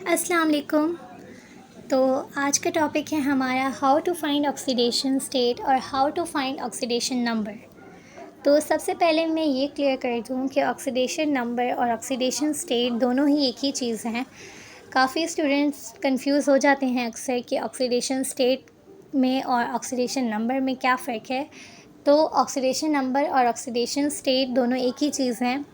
अस्सलाम वालेकुम। तो आज का टॉपिक है हमारा how to find oxidation state और how to find oxidation number. तो सबसे पहले मैं ये क्लियर कर दूँ कि ऑक्सीडेशन नंबर और ऑक्सीडेशन स्टेट दोनों ही एक ही चीज़ हैं। काफ़ी स्टूडेंट्स कंफ्यूज हो जाते हैं अक्सर कि ऑक्सीडेशन स्टेट में और ऑक्सीडेशन नंबर में क्या फ़र्क है। तो ऑक्सीडेशन नंबर और ऑक्सीडेशन स्टेट दोनों एक ही चीज़ हैं।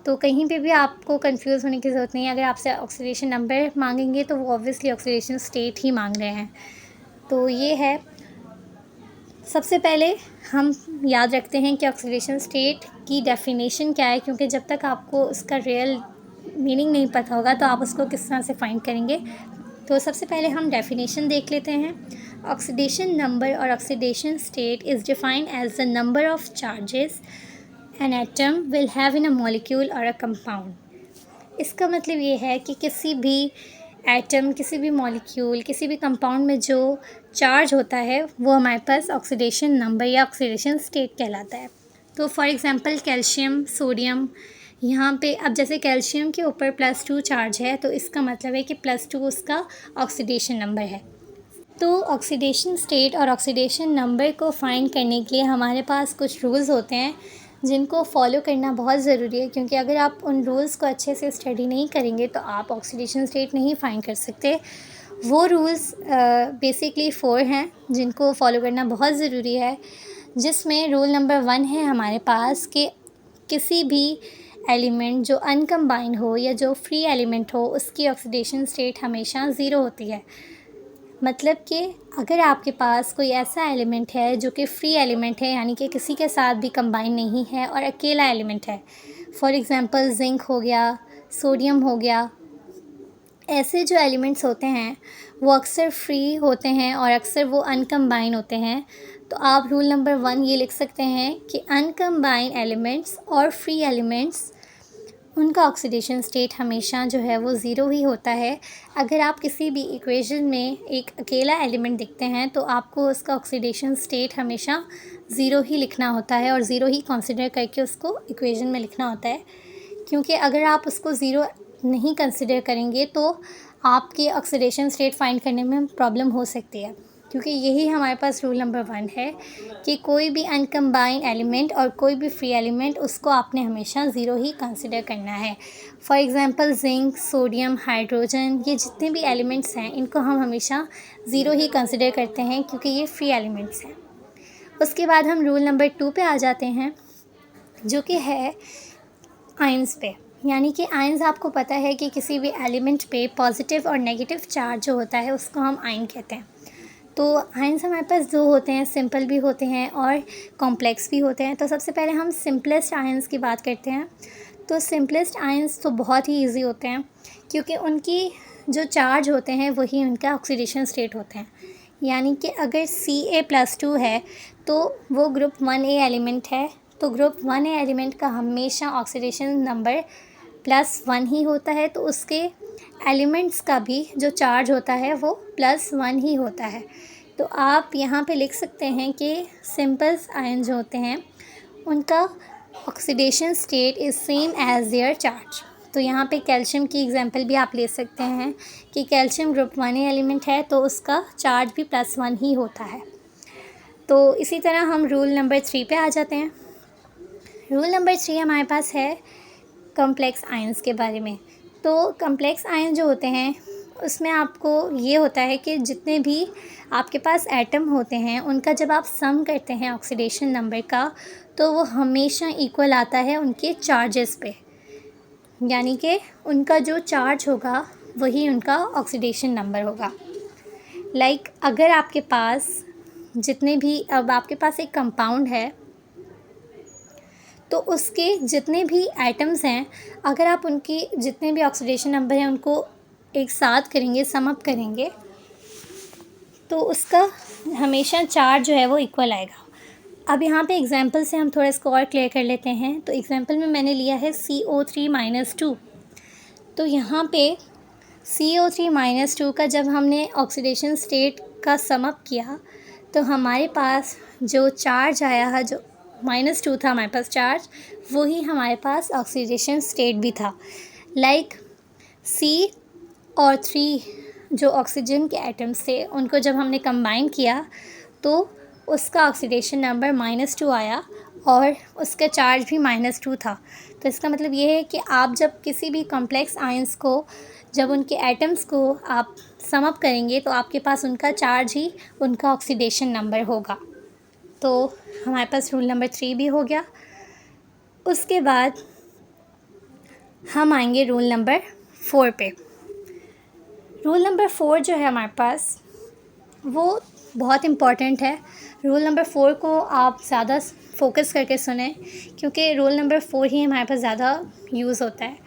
तो कहीं पे भी आपको कंफ्यूज होने की ज़रूरत नहीं है। अगर आपसे ऑक्सीडेशन नंबर मांगेंगे तो वो ऑब्वियसली ऑक्सीडेशन स्टेट ही मांग रहे हैं। तो ये है, सबसे पहले हम याद रखते हैं कि ऑक्सीडेशन स्टेट की डेफिनेशन क्या है, क्योंकि जब तक आपको उसका रियल मीनिंग नहीं पता होगा तो आप उसको किस तरह से फाइंड करेंगे। तो सबसे पहले हम डेफिनेशन देख लेते हैं। ऑक्सीडेशन नंबर और oxidation state is defined as the number of charges an atom will have in a molecule और अ कंपाउंड। इसका मतलब ये है कि किसी भी एटम, किसी भी मॉलिक्यूल, किसी भी कंपाउंड में जो चार्ज होता है वो हमारे पास ऑक्सीडेशन नंबर या ऑक्सीडेशन स्टेट कहलाता है। तो फॉर एग्ज़ाम्पल कैल्शियम, सोडियम, यहाँ पे अब जैसे कैल्शियम के ऊपर +2 चार्ज है तो इसका मतलब है कि +2 उसका ऑक्सीडेशन नंबर है। तो ऑक्सीडेशन स्टेट और ऑक्सीडेशन नंबर को फाइंड करने के लिए हमारे पास कुछ रूल्स होते हैं जिनको फॉलो करना बहुत ज़रूरी है, क्योंकि अगर आप उन रूल्स को अच्छे से स्टडी नहीं करेंगे तो आप ऑक्सीडेशन स्टेट नहीं फाइंड कर सकते। वो रूल्स बेसिकली 4 हैं जिनको फॉलो करना बहुत ज़रूरी है, जिसमें रूल नंबर 1 है हमारे पास कि किसी भी एलिमेंट जो अनकम्बाइन हो या जो फ्री एलिमेंट हो उसकी ऑक्सीडेशन स्टेट हमेशा ज़ीरो होती है। मतलब कि अगर आपके पास कोई ऐसा एलिमेंट है जो कि फ्री एलिमेंट है, यानी कि किसी के साथ भी कंबाइन नहीं है और अकेला एलिमेंट है, फॉर एग्ज़ाम्पल जिंक हो गया, सोडियम हो गया, ऐसे जो एलिमेंट्स होते हैं वो अक्सर फ्री होते हैं और अक्सर वो अनकम्बाइन होते हैं। तो आप रूल नंबर 1 ये लिख सकते हैं कि अनकम्बाइन एलिमेंट्स और फ्री एलिमेंट्स, उनका ऑक्सीडेशन स्टेट हमेशा जो है वो ज़ीरो ही होता है। अगर आप किसी भी इक्वेशन में एक अकेला एलिमेंट देखते हैं तो आपको उसका ऑक्सीडेशन स्टेट हमेशा ज़ीरो ही लिखना होता है और ज़ीरो ही कंसिडर करके उसको इक्वेशन में लिखना होता है, क्योंकि अगर आप उसको ज़ीरो नहीं कंसिडर करेंगे तो आपके ऑक्सीडेशन स्टेट फाइंड करने में प्रॉब्लम हो सकती है। क्योंकि यही हमारे पास रूल नंबर 1 है कि कोई भी अनकम्बाइन एलिमेंट और कोई भी फ्री एलिमेंट उसको आपने हमेशा ज़ीरो ही कंसिडर करना है। For example zinc, sodium, hydrogen, ये जितने भी एलिमेंट्स हैं इनको हम हमेशा ज़ीरो ही कंसिडर करते हैं क्योंकि ये फ्री एलिमेंट्स हैं। उसके बाद हम रूल नंबर 2 पे आ जाते हैं, जो कि है आयंस पे। यानी कि आयंस, आपको पता है कि किसी भी एलिमेंट पे पॉजिटिव और नेगेटिव चार्ज जो होता है उसको हम आयन कहते हैं। तो आयंस हमारे पास 2 होते हैं, सिंपल भी होते हैं और कॉम्प्लेक्स भी होते हैं। तो सबसे पहले हम सिंपलेस्ट आयंस की बात करते हैं। तो सिंपलेस्ट आयंस तो बहुत ही ईजी होते हैं, क्योंकि उनकी जो चार्ज होते हैं वही उनका ऑक्सीडेशन स्टेट होते हैं। यानी कि अगर Ca+2 है तो वो ग्रुप 1A एलिमेंट है, तो ग्रुप 1A एलिमेंट का हमेशा ऑक्सीडेशन नंबर +1 ही होता है, तो उसके एलिमेंट्स का भी जो चार्ज होता है वो +1 ही होता है। तो आप यहाँ पे लिख सकते हैं कि सिंपल आयन जो होते हैं उनका oxidation state is same as their charge. तो यहाँ पे कैल्शियम की एग्जांपल भी आप ले सकते हैं कि कैल्शियम ग्रुप 1A एलिमेंट है तो उसका चार्ज भी +1 ही होता है। तो इसी तरह हम रूल नंबर 3 पे आ जाते हैं। रूल नंबर 3 हमारे पास है कॉम्प्लेक्स आयंस के बारे में। तो कॉम्प्लेक्स आयन जो होते हैं उसमें आपको ये होता है कि जितने भी आपके पास एटम होते हैं उनका जब आप सम करते हैं ऑक्सीडेशन नंबर का तो वो हमेशा इक्वल आता है उनके चार्जेस पे। यानी कि उनका जो चार्ज होगा वही उनका ऑक्सीडेशन नंबर होगा। अगर आपके पास जितने भी, अब आपके पास एक कंपाउंड है तो उसके जितने भी एटम्स हैं, अगर आप उनकी जितने भी ऑक्सीडेशन नंबर हैं उनको एक साथ करेंगे, सम अप करेंगे, तो उसका हमेशा चार्ज जो है वो इक्वल आएगा। अब यहाँ पे एग्जांपल से हम थोड़ा इसको और क्लियर कर लेते हैं। तो एग्जांपल में मैंने लिया है CO3-2। तो यहाँ पे CO3-2 का जब हमने ऑक्सीडेशन स्टेट का सम अप किया तो हमारे पास जो चार्ज आया है, जो -2 था हमारे पास चार्ज, वही हमारे पास ऑक्सीडेशन स्टेट भी था। C और 3 जो ऑक्सीजन के एटम्स थे उनको जब हमने कंबाइन किया तो उसका ऑक्सीडेशन नंबर -2 आया और उसका चार्ज भी -2 था। तो इसका मतलब ये है कि आप जब किसी भी कॉम्प्लेक्स आयंस को, जब उनके एटम्स को आप सम अप करेंगे तो आपके पास उनका चार्ज ही उनका ऑक्सीडेशन नंबर होगा। तो हमारे पास रूल नंबर 3 भी हो गया। उसके बाद हम आएंगे रूल नंबर 4 पे। रूल नंबर 4 जो है हमारे पास वो बहुत इम्पॉर्टेंट है। रूल नंबर 4 को आप ज़्यादा फोकस करके सुने, क्योंकि रूल नंबर 4 ही हमारे पास ज़्यादा यूज़ होता है।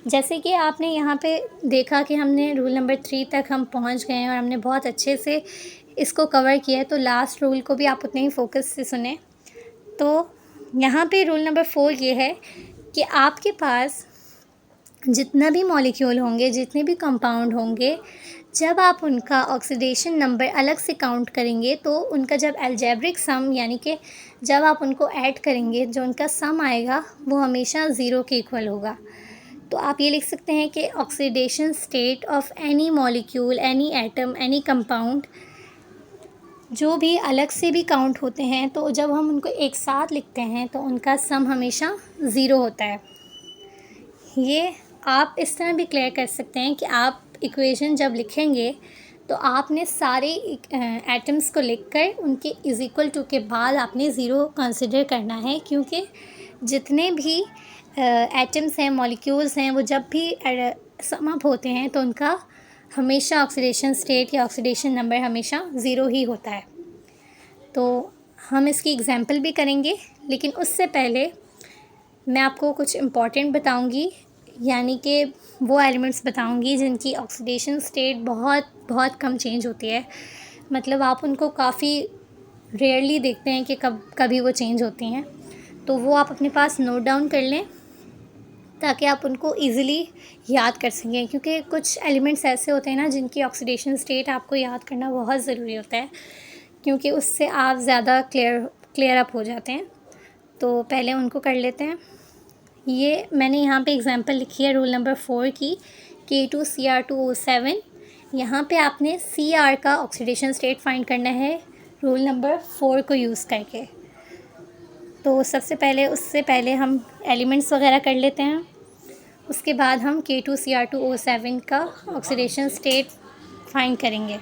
जैसे कि आपने यहाँ पे देखा कि हमने रूल नंबर 3 तक हम पहुँच गए हैं और हमने बहुत अच्छे से इसको कवर किया है, तो लास्ट रूल को भी आप उतने ही फोकस से सुने। तो यहाँ पे रूल नंबर 4 ये है कि आपके पास जितना भी मॉलिक्यूल होंगे, जितने भी कंपाउंड होंगे, जब आप उनका ऑक्सीडेशन नंबर अलग से काउंट करेंगे तो उनका जब अलजेब्रिक सम, यानी कि जब आप उनको ऐड करेंगे, जो उनका सम आएगा वो हमेशा 0 के इक्वल होगा। तो आप ये लिख सकते हैं कि oxidation state of any molecule, any atom, any compound जो भी अलग से भी काउंट होते हैं, तो जब हम उनको एक साथ लिखते हैं तो उनका सम हमेशा 0 होता है। ये आप इस तरह भी क्लियर कर सकते हैं कि आप इक्वेशन जब लिखेंगे तो आपने सारे एटम्स को लिखकर उनके इज़ इक्वल टू के बाद आपने 0 कंसिडर करना है, क्योंकि जितने भी एटम्स हैं, मॉलिक्यूल्स हैं, वो जब भी सम अप होते हैं तो उनका हमेशा ऑक्सीडेशन स्टेट या ऑक्सीडेशन नंबर हमेशा 0 ही होता है। तो हम इसकी एग्जांपल भी करेंगे, लेकिन उससे पहले मैं आपको कुछ इम्पॉर्टेंट बताऊंगी, यानी कि वो एलिमेंट्स बताऊंगी जिनकी ऑक्सीडेशन स्टेट बहुत बहुत कम चेंज होती है। मतलब आप उनको काफ़ी रेयरली देखते हैं कि कभी वो चेंज होती हैं। तो वो आप अपने पास नोट डाउन कर लें ताकि आप उनको इजीली याद कर सकें, क्योंकि कुछ एलिमेंट्स ऐसे होते हैं ना जिनकी ऑक्सीडेशन स्टेट आपको याद करना बहुत ज़रूरी होता है, क्योंकि उससे आप ज़्यादा क्लियर अप हो जाते हैं। तो पहले उनको कर लेते हैं। ये मैंने यहाँ पे एग्जांपल लिखी है रूल नंबर 4 की, K2Cr2O7। यहाँ पे आपने Cr का ऑक्सीडेशन स्टेट फाइंड करना है रूल नंबर 4 को यूज़ करके। तो सबसे पहले, उससे पहले हम एलिमेंट्स वगैरह कर लेते हैं, उसके बाद हम K2Cr2O7 का ऑक्सीडेशन स्टेट फाइंड करेंगे।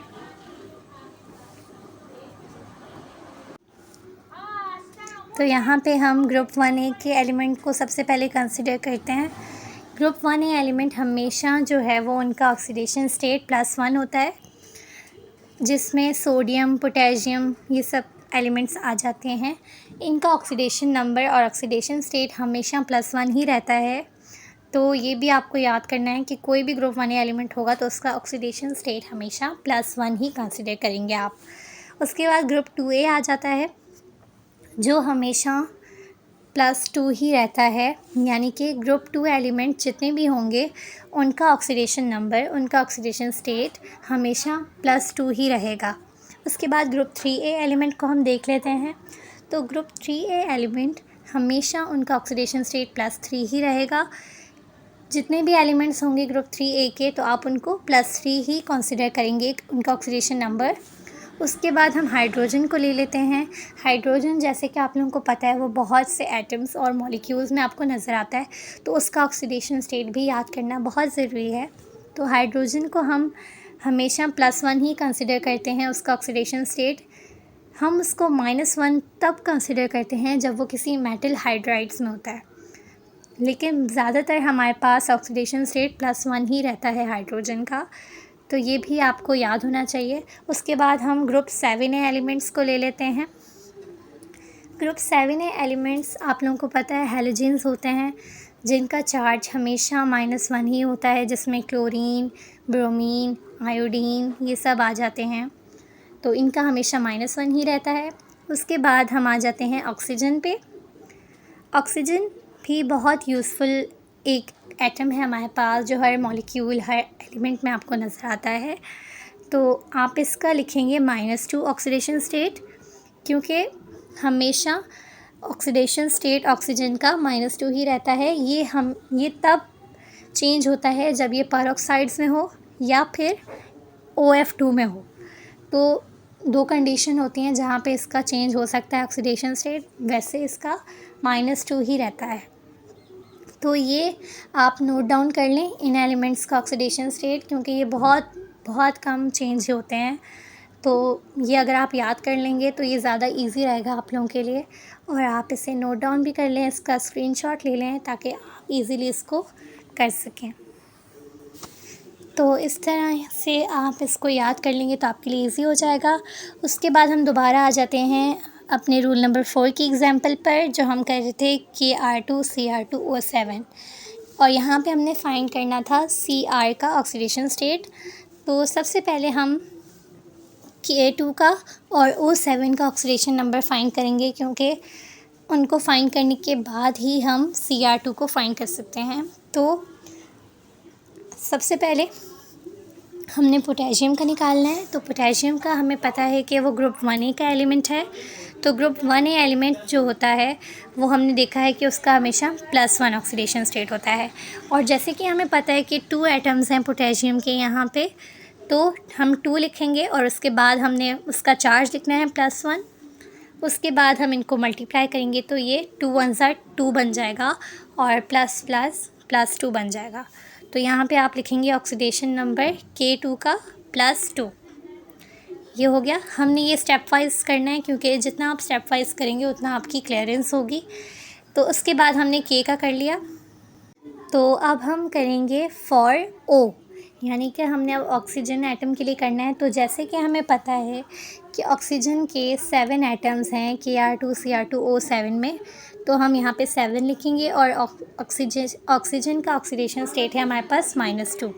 तो यहाँ पे हम ग्रुप 1A के एलिमेंट को सबसे पहले कंसिडर करते हैं। ग्रुप 1A एलिमेंट हमेशा जो है वो उनका ऑक्सीडेशन स्टेट +1 होता है, जिसमें सोडियम, पोटेशियम, ये सब एलिमेंट्स आ जाते हैं। इनका ऑक्सीडेशन नंबर और ऑक्सीडेशन स्टेट हमेशा +1 ही रहता है। तो ये भी आपको याद करना है कि कोई भी ग्रुप 1A एलिमेंट होगा तो उसका ऑक्सीडेशन स्टेट हमेशा +1 ही कंसिडर करेंगे आप। उसके बाद ग्रुप 2A आ जाता है, जो हमेशा +2 ही रहता है, यानी कि ग्रुप 2 एलिमेंट जितने भी होंगे उनका ऑक्सीडेशन नंबर, उनका ऑक्सीडेशन स्टेट हमेशा +2 ही रहेगा। उसके बाद ग्रुप 3A एलिमेंट को हम देख लेते हैं। तो ग्रुप 3A एलिमेंट हमेशा उनका ऑक्सीडेशन स्टेट +3 ही रहेगा। जितने भी एलिमेंट्स होंगे ग्रुप 3A के, तो आप उनको +3 ही कंसिडर करेंगे उनका ऑक्सीडेशन नंबर। उसके बाद हम हाइड्रोजन को ले लेते हैं। हाइड्रोजन, जैसे कि आप लोगों को पता है, वो बहुत से एटम्स और मॉलिक्यूल्स में आपको नज़र आता है, तो उसका ऑक्सीडेशन स्टेट भी याद करना बहुत ज़रूरी है। तो हाइड्रोजन को हम हमेशा +1 ही कंसिडर करते हैं उसका ऑक्सीडेशन स्टेट। हम उसको -1 तब कंसिडर करते हैं जब वो किसी मेटल हाइड्राइड्स में होता है, लेकिन ज़्यादातर हमारे पास ऑक्सीडेशन स्टेट +1 ही रहता है हाइड्रोजन का। तो ये भी आपको याद होना चाहिए। उसके बाद हम ग्रुप 7A एलिमेंट्स को ले लेते हैं। ग्रुप 7A एलिमेंट्स आप लोगों को पता है हैलोजेंस होते हैं, जिनका चार्ज हमेशा -1 ही होता है, जिसमें क्लोरीन, ब्रोमीन, आयोडीन ये सब आ जाते हैं। तो इनका हमेशा -1 ही रहता है। उसके बाद हम आ जाते हैं ऑक्सीजन पे। ऑक्सीजन भी बहुत यूज़फुल एक एटम है हमारे पास, जो हर मॉलिक्यूल, हर एलिमेंट में आपको नज़र आता है। तो आप इसका लिखेंगे -2 ऑक्सीडेशन स्टेट, क्योंकि हमेशा ऑक्सीडेशन स्टेट ऑक्सीजन का -2 ही रहता है। ये तब चेंज होता है जब ये परऑक्साइड्स में हो या फिर OF2 में हो। तो 2 कंडीशन होती हैं जहाँ पे इसका चेंज हो सकता है ऑक्सीडेशन स्टेट, वैसे इसका -2 ही रहता है। तो ये आप नोट डाउन कर लें इन एलिमेंट्स का ऑक्सीडेशन स्टेट, क्योंकि ये बहुत बहुत कम चेंज होते हैं। तो ये अगर आप याद कर लेंगे तो ये ज़्यादा इजी रहेगा आप लोगों के लिए, और आप इसे नोट डाउन भी कर लें, इसका स्क्रीनशॉट ले लें ताकि आप ईज़िली इसको कर सकें। तो इस तरह से आप इसको याद कर लेंगे तो आपके लिए इजी हो जाएगा। उसके बाद हम दोबारा आ जाते हैं अपने रूल नंबर 4 की एग्जांपल पर, जो हम कर रहे थे Kr2Cr2O7, और यहाँ पे हमने फाइंड करना था Cr का ऑक्सीडेशन स्टेट। तो सबसे पहले हम Ka2 का और O7 का ऑक्सीडेशन नंबर फाइंड करेंगे, क्योंकि उनको फाइंड करने के बाद ही हम Cr2 को फाइंड कर सकते हैं। तो सबसे पहले हमने पोटेशियम का निकालना है। तो पोटेशियम का हमें पता है कि वो ग्रुप 1A का एलिमेंट है। तो ग्रुप 1A एलिमेंट जो होता है वो हमने देखा है कि उसका हमेशा +1 ऑक्सीडेशन स्टेट होता है। और जैसे कि हमें पता है कि 2 एटम्स हैं पोटेशियम के यहाँ पे, तो हम 2 लिखेंगे और उसके बाद हमने उसका चार्ज लिखना है +1। उसके बाद हम इनको मल्टीप्लाई करेंगे तो ये 2 1 2 बन जाएगा और प्लस प्लस प्लस 2 बन जाएगा। तो यहाँ पे आप लिखेंगे ऑक्सीडेशन नंबर K2 का +2। ये हो गया। हमने ये स्टेप वाइज करना है, क्योंकि जितना आप स्टेप वाइज करेंगे उतना आपकी क्लियरेंस होगी। तो उसके बाद हमने K का कर लिया। तो अब हम करेंगे फॉर O, यानी कि हमने अब ऑक्सीजन एटम के लिए करना है। तो जैसे कि हमें पता है कि ऑक्सीजन के 7 एटम्स हैं Kr2Cr2O7 में, तो हम यहाँ पे 7 लिखेंगे और ऑक्सीजन का ऑक्सीडेशन स्टेट है हमारे पास -2।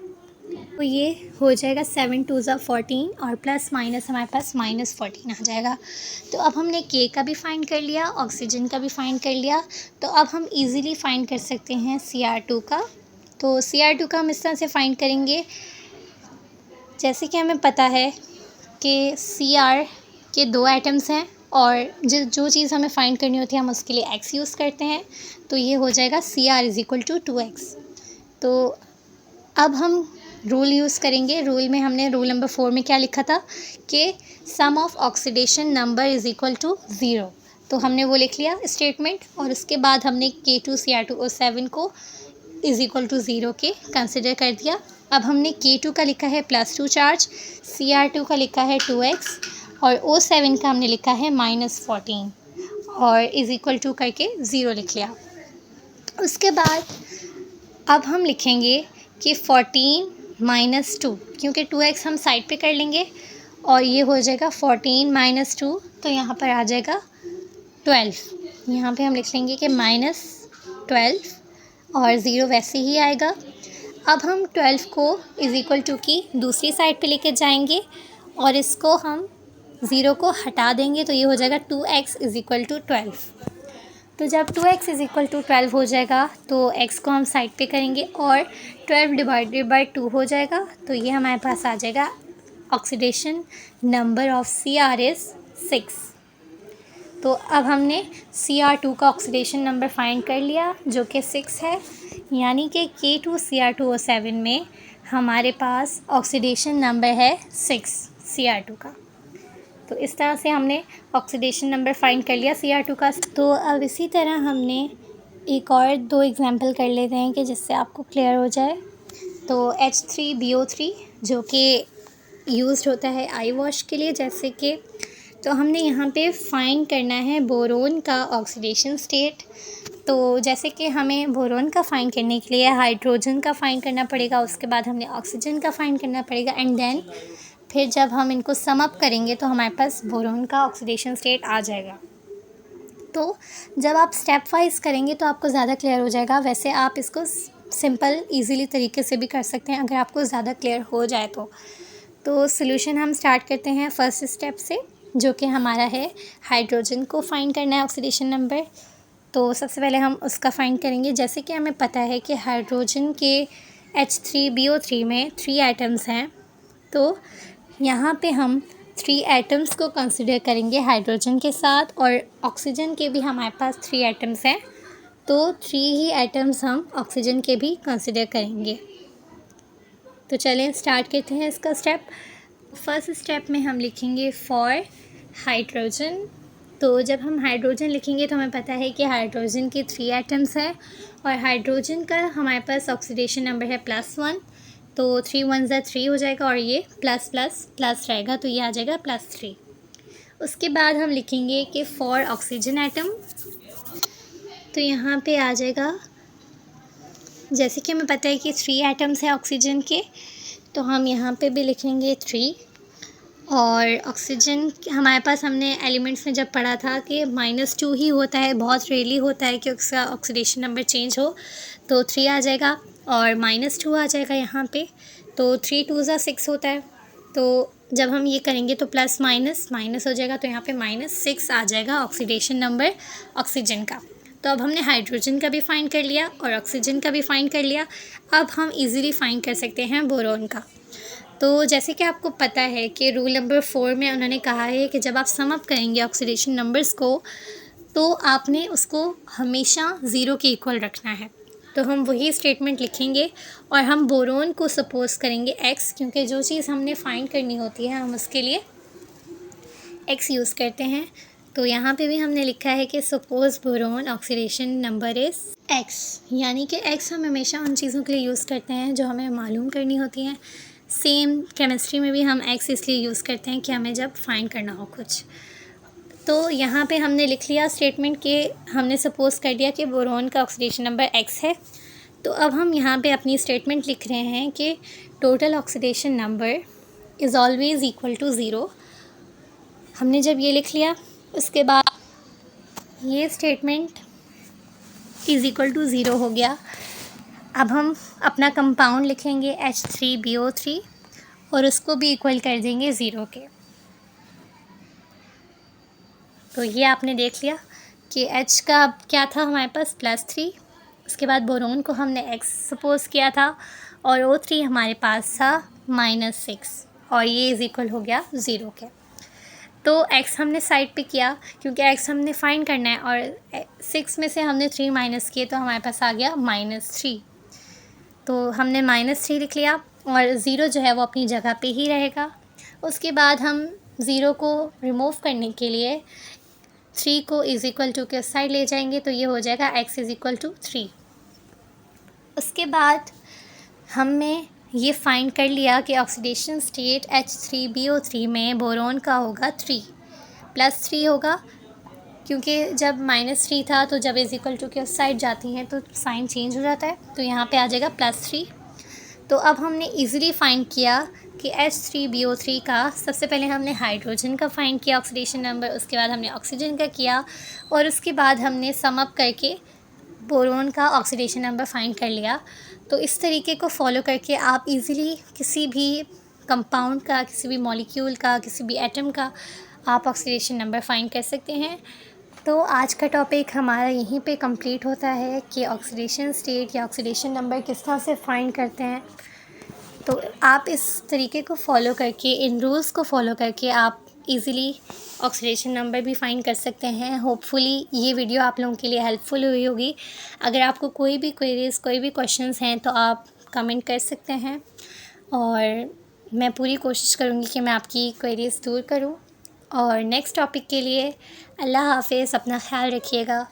तो ये हो जाएगा 7 2 14 और प्लस माइनस हमारे पास -14 आ जाएगा। तो अब हमने K का भी फाइंड कर लिया, ऑक्सीजन का भी फाइंड कर लिया। तो अब हम इजीली फाइंड कर सकते हैं Cr2 का। तो Cr2 का हम इस तरह से फाइंड करेंगे, जैसे कि हमें पता है कि Cr के 2 एटम्स हैं और जो चीज़ हमें फाइंड करनी होती है हम उसके लिए x यूज़ करते हैं। तो ये हो जाएगा Cr = 2x। तो अब हम रूल यूज़ करेंगे। रूल में हमने रूल नंबर 4 में क्या लिखा था कि सम ऑफ ऑक्सीडेशन नंबर = 0। तो हमने वो लिख लिया स्टेटमेंट, और उसके बाद हमने K2Cr2O7 को = 0 के कंसिडर कर दिया। अब हमने K2 का लिखा है +2 चार्ज, Cr2 का लिखा है 2x और O7 का हमने लिखा है -14 और = करके 0 लिख लिया। उसके बाद अब हम लिखेंगे कि 14 - 2, क्योंकि 2x हम साइड पे कर लेंगे और ये हो जाएगा 14 - 2, तो यहाँ पर आ जाएगा 12। यहाँ पे हम लिख लेंगे कि -12 और 0 वैसे ही आएगा। अब हम 12 को = की दूसरी साइड पे लेके जाएंगे और इसको हम 0 को हटा देंगे, तो ये हो जाएगा 2x = 12। तो जब 2x = 12 हो जाएगा तो x को हम साइड पे करेंगे और 12 / 2 हो जाएगा। तो ये हमारे पास आ जाएगा oxidation number of Cr is 6। तो अब हमने Cr2 का ऑक्सीडेशन नंबर फाइंड कर लिया जो कि 6 है, यानी कि K2Cr2O7 में हमारे पास ऑक्सीडेशन नंबर है 6 Cr2 का। तो इस तरह से हमने ऑक्सीडेशन नंबर फाइंड कर लिया Cr2 का। तो अब इसी तरह हमने एक और 2 एग्जांपल कर लेते हैं कि जिससे आपको क्लियर हो जाए। तो H3BO3 जो कि यूज़ होता है आई वॉश के लिए, जैसे कि तो हमने यहाँ पे फाइंड करना है बोरोन का ऑक्सीडेशन स्टेट। तो जैसे कि हमें बोरोन का फाइंड करने के लिए हाइड्रोजन का फाइंड करना पड़ेगा, उसके बाद हमने ऑक्सीजन का फाइंड करना पड़ेगा, एंड देन फिर जब हम इनको सम अप करेंगे तो हमारे पास बोरोन का ऑक्सीडेशन स्टेट आ जाएगा। तो जब आप स्टेप वाइज करेंगे तो आपको ज़्यादा क्लियर हो जाएगा। वैसे आप इसको सिंपल इजीली तरीके से भी कर सकते हैं अगर आपको ज़्यादा क्लियर हो जाए तो सॉल्यूशन हम स्टार्ट करते हैं फर्स्ट स्टेप से, जो कि हमारा है हाइड्रोजन को फाइंड करना है ऑक्सीडेशन नंबर। तो सबसे पहले हम उसका फाइंड करेंगे। जैसे कि हमें पता है कि हाइड्रोजन के H3BO3 में 3 एटम्स हैं, तो यहाँ पे हम 3 एटम्स को कंसिडर करेंगे हाइड्रोजन के साथ, और ऑक्सीजन के भी हमारे पास 3 एटम्स हैं, तो 3 ही एटम्स हम ऑक्सीजन के भी कंसिडर करेंगे। तो चलें स्टार्ट करते हैं इसका स्टेप। फर्स्ट स्टेप में हम लिखेंगे फॉर हाइड्रोजन। तो जब हम हाइड्रोजन लिखेंगे तो हमें पता है कि हाइड्रोजन के 3 एटम्स हैं और हाइड्रोजन का हमारे पास ऑक्सीडेशन नंबर है +1। तो 3 1 ज़ा 3 हो जाएगा और ये प्लस प्लस प्लस रहेगा, तो ये आ जाएगा +3। उसके बाद हम लिखेंगे कि फॉर ऑक्सीजन एटम, तो यहाँ पे आ जाएगा, जैसे कि हमें पता है कि 3 एटम्स हैं ऑक्सीजन के, तो हम यहाँ पे भी लिखेंगे 3। और ऑक्सीजन हमारे पास हमने एलिमेंट्स में जब पढ़ा था कि -2 ही होता है, बहुत रेयरली होता है कि उसका ऑक्सीडेशन नंबर चेंज हो, तो 3 आ जाएगा और -2 आ जाएगा यहाँ पे, तो 3 2 ज़ा 6 होता है। तो जब हम ये करेंगे तो प्लस माइनस माइनस हो जाएगा, तो यहाँ पे -6 आ जाएगा ऑक्सीडेशन नंबर ऑक्सीजन का। तो अब हमने हाइड्रोजन का भी फाइंड कर लिया और ऑक्सीजन का भी फाइंड कर लिया। अब हम इजीली फाइंड कर सकते हैं बोरोन का। तो जैसे कि आपको पता है कि रूल नंबर 4 में उन्होंने कहा है कि जब आप सम अप करेंगे ऑक्सीडेशन नंबर्स को, तो आपने उसको हमेशा 0 के इक्वल रखना है। तो हम वही स्टेटमेंट लिखेंगे और हम बोरोन को सपोज करेंगे x, क्योंकि जो चीज़ हमने फाइंड करनी होती है हम उसके लिए x यूज़ करते हैं। तो यहाँ पे भी हमने लिखा है कि suppose boron oxidation number is x, यानी कि x हम हमेशा उन चीज़ों के लिए यूज़ करते हैं जो हमें मालूम करनी होती हैं। सेम केमिस्ट्री में भी हम x इसलिए यूज़ करते हैं कि हमें जब फाइंड करना हो कुछ। तो यहाँ पे हमने लिख लिया स्टेटमेंट कि हमने सपोज कर दिया कि बोरोन का ऑक्सीडेशन नंबर x है। तो अब हम यहाँ पे अपनी स्टेटमेंट लिख रहे हैं कि total oxidation number is always equal to 0। हमने जब ये लिख लिया, उसके बाद ये स्टेटमेंट इज़ इक्वल टू 0 हो गया। अब हम अपना कंपाउंड लिखेंगे H3BO3 और उसको भी इक्वल कर देंगे 0 के। तो ये आपने देख लिया कि H का क्या था हमारे पास +3, उसके बाद बोरोन को हमने x सपोज किया था और O3 हमारे पास था -6 और ये इज़ इक्वल हो गया 0 के। तो x हमने साइड पे किया क्योंकि x हमने फाइंड करना है और 6 में से हमने 3 माइनस किए तो हमारे पास आ गया -3। तो हमने -3 लिख लिया और 0 जो है वो अपनी जगह पे ही रहेगा। उसके बाद हम 0 को रिमूव करने के लिए 3 को इज़ इक्वल टू के साइड ले जाएंगे, तो ये हो जाएगा x इज़ इक्वल टू 3। उसके बाद हमने ये फाइंड कर लिया कि ऑक्सीडेशन स्टेट H3BO3 में बोरोन का होगा 3 +3 होगा, क्योंकि जब -3 था तो जब इज़ इक्वल टू के उस साइड जाती हैं तो साइन चेंज हो जाता है, तो यहाँ पे आ जाएगा +3। तो अब हमने इजीली फाइंड किया कि H3BO3 का सबसे पहले हमने हाइड्रोजन का फाइंड किया ऑक्सीडेशन नंबर, उसके बाद हमने ऑक्सीजन का किया और उसके बाद हमने सम अप करके बोरोन का ऑक्सीडेशन नंबर फाइंड कर लिया। तो इस तरीके को फॉलो करके आप इजीली किसी भी कंपाउंड का, किसी भी मॉलिक्यूल का, किसी भी एटम का आप ऑक्सीडेशन नंबर फाइंड कर सकते हैं। तो आज का टॉपिक हमारा यहीं पे कंप्लीट होता है कि ऑक्सीडेशन स्टेट या ऑक्सीडेशन नंबर किस तरह से फाइंड करते हैं। तो आप इस तरीके को फॉलो करके, इन रूल्स को फॉलो करके आप इजीली ऑक्सीडेशन नंबर भी फाइंड कर सकते हैं। होपफुली ये वीडियो आप लोगों के लिए हेल्पफुल हुई होगी। अगर आपको कोई भी क्वेरीज़, कोई भी क्वेश्चंस हैं तो आप कमेंट कर सकते हैं और मैं पूरी कोशिश करूँगी कि मैं आपकी क्वेरीज़ दूर करूँ। और नेक्स्ट टॉपिक के लिए अल्लाह हाफ़िज़, अपना ख़्याल रखिएगा।